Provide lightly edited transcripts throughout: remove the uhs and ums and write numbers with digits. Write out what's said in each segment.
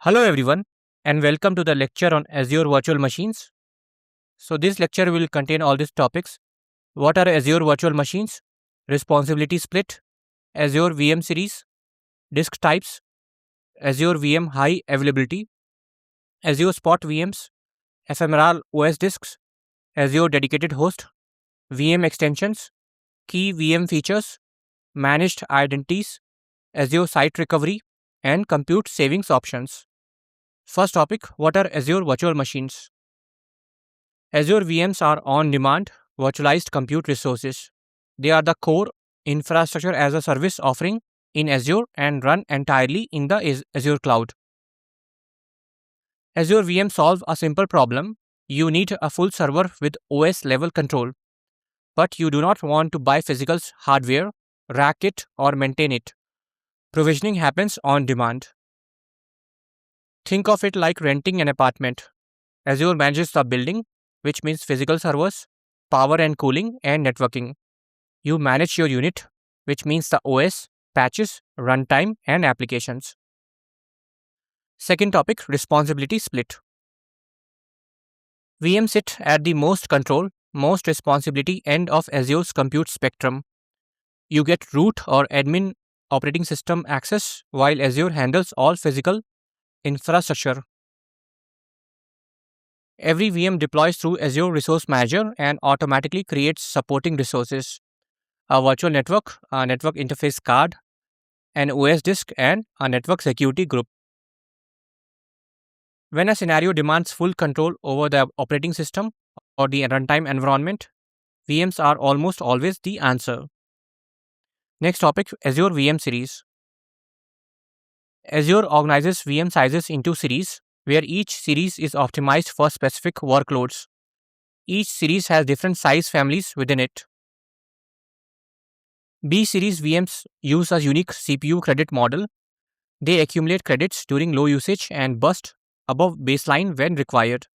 Hello everyone and welcome to the lecture on Azure Virtual Machines. So this lecture will contain all these topics. What are Azure Virtual Machines? Responsibility split, Azure VM series, disk types, Azure VM high availability, Azure Spot VMs, ephemeral OS disks, Azure dedicated host, VM extensions, key VM features, managed identities, Azure site recovery, and compute savings options. First topic, what are Azure Virtual Machines? Azure VMs are on-demand, virtualized compute resources. They are the core infrastructure as a service offering in Azure and run entirely in the Azure cloud. Azure VM solves a simple problem. You need a full server with OS level control, but you do not want to buy physical hardware, rack it, or maintain it. Provisioning happens on demand. Think of it like renting an apartment. Azure manages the building, which means physical servers, power and cooling, and networking. You manage your unit, which means the OS, patches, runtime, and applications. Second topic, responsibility split. VMs sit at the most control, most responsibility end of Azure's compute spectrum. You get root or admin operating system access while Azure handles all physical infrastructure. Every VM deploys through Azure Resource Manager and automatically creates supporting resources: a virtual network, a network interface card, an OS disk, and a network security group. When a scenario demands full control over the operating system or the runtime environment, VMs are almost always the answer. Next topic, Azure VM series. Azure organizes VM sizes into series, where each series is optimized for specific workloads. Each series has different size families within it. B series VMs use a unique CPU credit model. They accumulate credits during low usage and burst above baseline when required.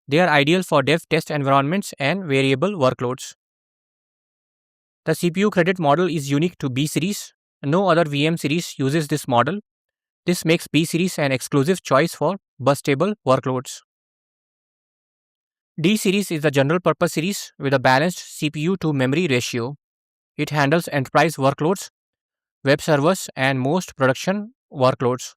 They are ideal for dev test environments and variable workloads. The CPU credit model is unique to B series. No other VM series uses this model. This makes B series an exclusive choice for burstable workloads. D series is the general purpose series with a balanced CPU to memory ratio. It handles enterprise workloads, web servers, and most production workloads.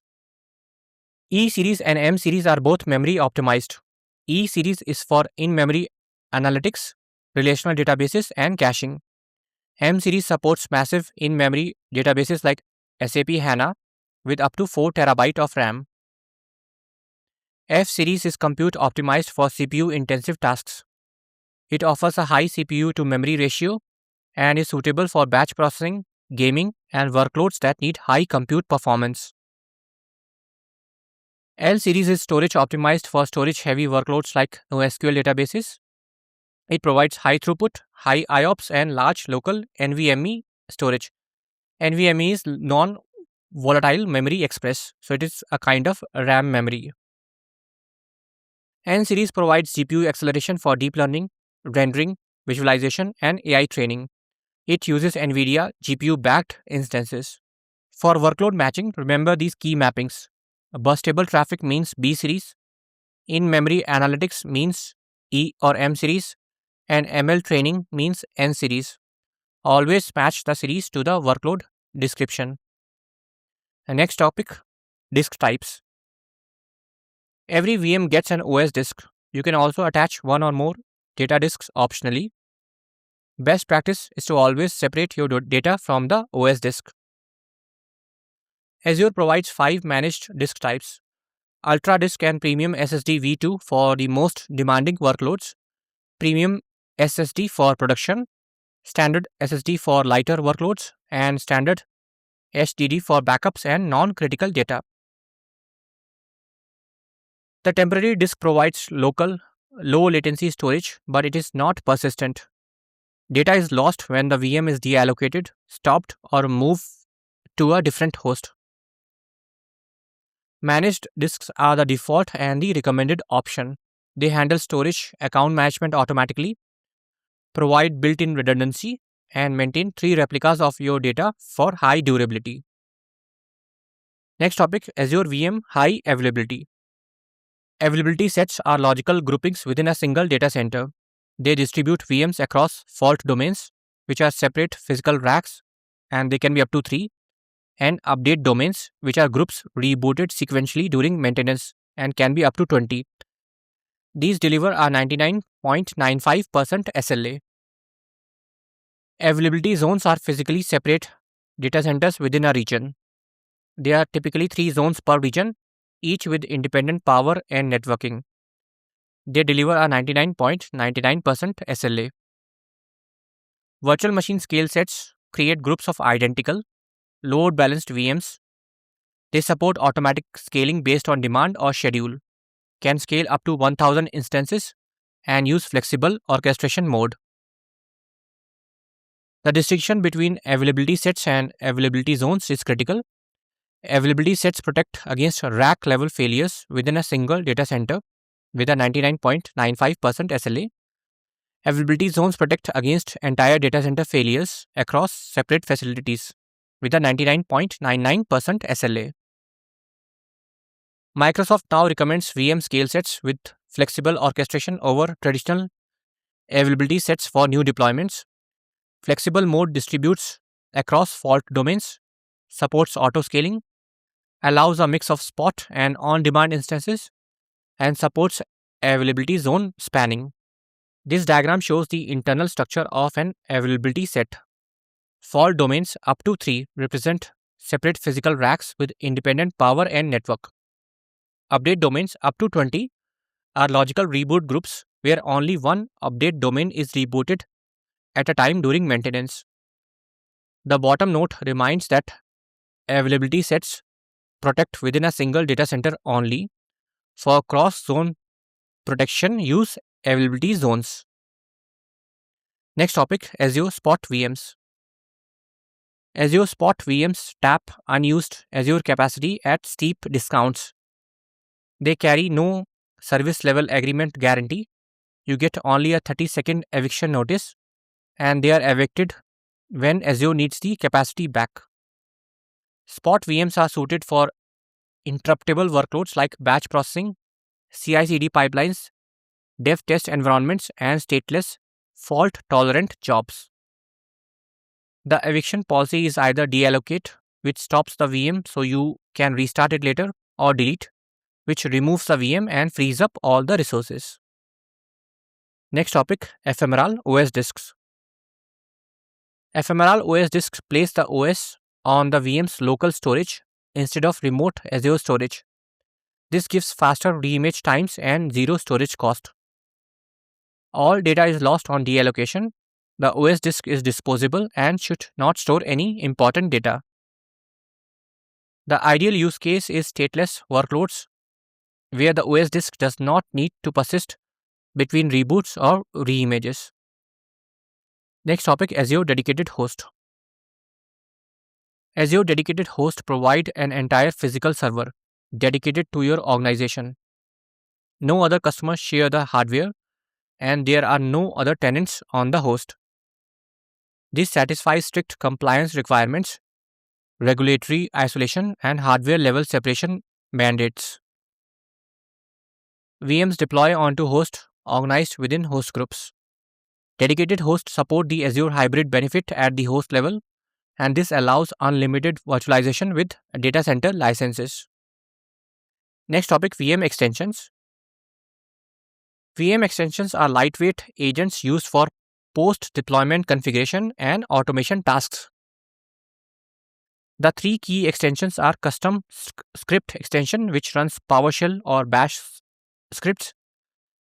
E series and M series are both memory optimized. E series is for in-memory analytics, relational databases, and caching. M series supports massive in-memory databases like SAP HANA with up to 4 TB of RAM. F series is compute optimized for CPU-intensive tasks. It offers a high CPU to memory ratio and is suitable for batch processing, gaming, and workloads that need high compute performance. L series is storage optimized for storage-heavy workloads like NoSQL databases. It provides high throughput, high IOPS, and large local NVMe storage. NVMe is non-volatile memory express, so it is a kind of RAM memory. N series provides GPU acceleration for deep learning, rendering, visualization, and AI training. It uses NVIDIA GPU-backed instances. For workload matching, remember these key mappings. Burstable traffic means B series, in-memory analytics means E or M series, and ML training means N series. Always match the series to the workload description. The next topic, disk types. Every VM gets an OS disk. You can also attach one or more data disks optionally. Best practice is to always separate your data from the OS disk. Azure provides 5 managed disk types: Ultra Disk and Premium SSD V2 for the most demanding workloads, Premium SSD for production, Standard SSD for lighter workloads, and Standard HDD for backups and non-critical data. The temporary disk provides local, low latency storage, but it is not persistent. Data is lost when the VM is deallocated, stopped, or moved to a different host. Managed disks are the default and the recommended option. They handle storage, account management automatically, provide built-in redundancy, and maintain 3 replicas of your data for high durability. Next topic, Azure VM high availability. Availability sets are logical groupings within a single data center. They distribute VMs across fault domains, which are separate physical racks, and they can be up to 3, and update domains, which are groups rebooted sequentially during maintenance and can be up to 20. These deliver a 99.95% SLA. Availability zones are physically separate data centers within a region. There are typically 3 zones per region, each with independent power and networking. They deliver a 99.99% SLA. Virtual machine scale sets create groups of identical, load balanced VMs. They support automatic scaling based on demand or schedule, can scale up to 1000 instances, and use flexible orchestration mode. The distinction between availability sets and availability zones is critical. Availability sets protect against rack level failures within a single data center with a 99.95% SLA. Availability zones protect against entire data center failures across separate facilities with a 99.99% SLA. Microsoft now recommends VM scale sets with flexible orchestration over traditional availability sets for new deployments. Flexible mode distributes across fault domains, supports auto scaling, allows a mix of spot and on demand instances, and supports availability zone spanning. This diagram shows the internal structure of an availability set. Fault domains up to 3 represent separate physical racks with independent power and network. Update domains up to 20 are logical reboot groups where only one update domain is rebooted at a time during maintenance. The bottom note reminds that availability sets protect within a single data center only. For cross-zone protection, use availability zones. Next topic, Azure Spot VMs. Azure Spot VMs tap unused Azure capacity at steep discounts. They carry no service level agreement guarantee. You get only a 30-second eviction notice, and they are evicted when Azure needs the capacity back. Spot VMs are suited for interruptible workloads like batch processing, CI/CD pipelines, dev test environments, and stateless, fault-tolerant jobs. The eviction policy is either deallocate, which stops the VM so you can restart it later, or delete, which removes the VM and frees up all the resources. Next topic, ephemeral OS disks. Ephemeral OS disks place the OS on the VM's local storage instead of remote Azure storage. This gives faster reimage times and zero storage cost. All data is lost on deallocation. The OS disk is disposable and should not store any important data. The ideal use case is stateless workloads where the OS disk does not need to persist between reboots or reimages. Next topic, Azure Dedicated Host. Azure Dedicated Host provide an entire physical server dedicated to your organization. No other customers share the hardware, and there are no other tenants on the host. This satisfies strict compliance requirements, regulatory isolation, and hardware level separation mandates. VMs deploy onto host organized within host groups. Dedicated hosts support the Azure hybrid benefit at the host level, and this allows unlimited virtualization with data center licenses. Next topic, VM extensions. VM extensions are lightweight agents used for post-deployment configuration and automation tasks. The 3 key extensions are custom script extension, which runs PowerShell or Bash scripts,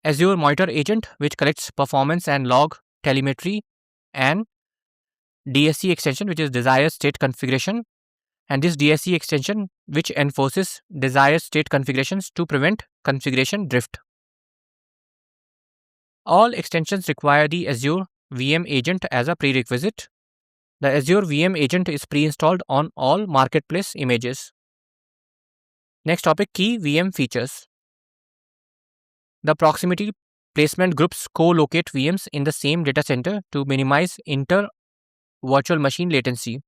Azure Monitor Agent, which collects performance and log telemetry, and DSC extension, which is desired state configuration, and this DSC extension which enforces desired state configurations to prevent configuration drift. All extensions require the Azure VM agent as a prerequisite. The Azure VM agent is pre-installed on all marketplace images. Next topic, key VM features. The proximity placement groups co-locate VMs in the same data center to minimize inter-virtual machine latency.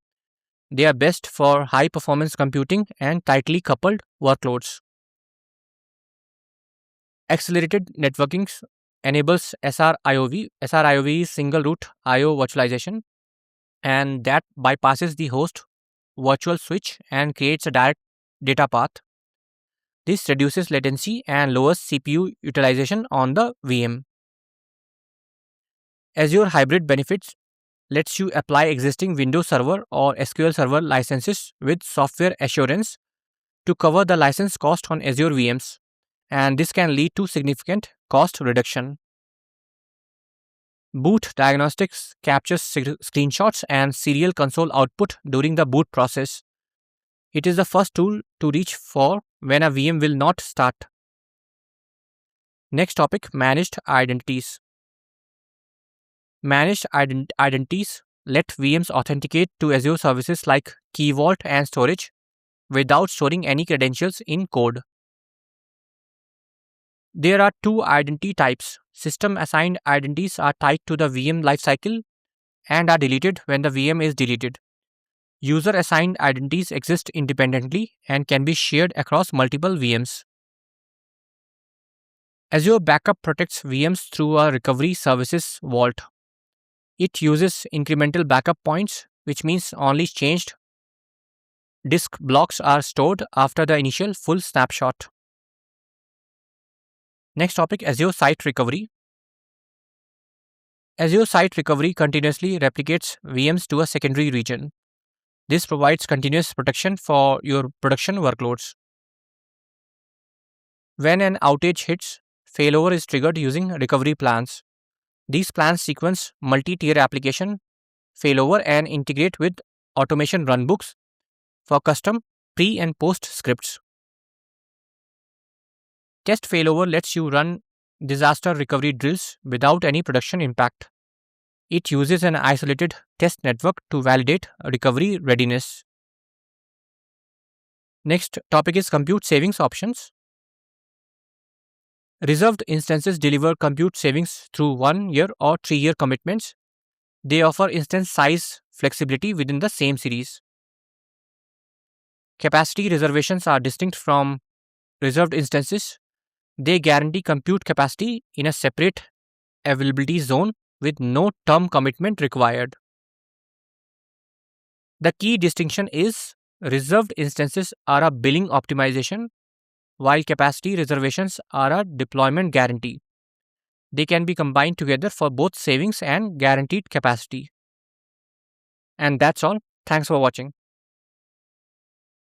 They are best for high performance computing and tightly coupled workloads. Accelerated networking enables SRIOV. SRIOV is single root IO virtualization, and that bypasses the host virtual switch and creates a direct data path. This reduces latency and lowers CPU utilization on the VM. Azure Hybrid Benefits lets you apply existing Windows Server or SQL Server licenses with software assurance to cover the license cost on Azure VMs, and this can lead to significant cost reduction. Boot Diagnostics captures screenshots and serial console output during the boot process. It is the first tool to reach for when a VM will not start. Next topic, managed identities. Managed identities let VMs authenticate to Azure services like Key Vault and storage without storing any credentials in code. There are two identity types. System assigned identities are tied to the VM lifecycle and are deleted when the VM is deleted. User assigned identities exist independently and can be shared across multiple VMs. Azure Backup protects VMs through a recovery services vault. It uses incremental backup points, which means only changed disk blocks are stored after the initial full snapshot. Next topic, Azure Site Recovery. Azure Site Recovery continuously replicates VMs to a secondary region. This provides continuous protection for your production workloads. When an outage hits, failover is triggered using recovery plans. These plans sequence multi-tier application failover and integrate with automation runbooks for custom pre- and post scripts. Test failover lets you run disaster recovery drills without any production impact. It uses an isolated test network to validate recovery readiness. Next topic is compute savings options. Reserved instances deliver compute savings through 1 year or 3 year commitments. They offer instance size flexibility within the same series. Capacity reservations are distinct from reserved instances. They guarantee compute capacity in a separate availability zone with no term commitment required. The key distinction is reserved instances are a billing optimization, while capacity reservations are a deployment guarantee. They can be combined together for both savings and guaranteed capacity. And that's all. Thanks for watching.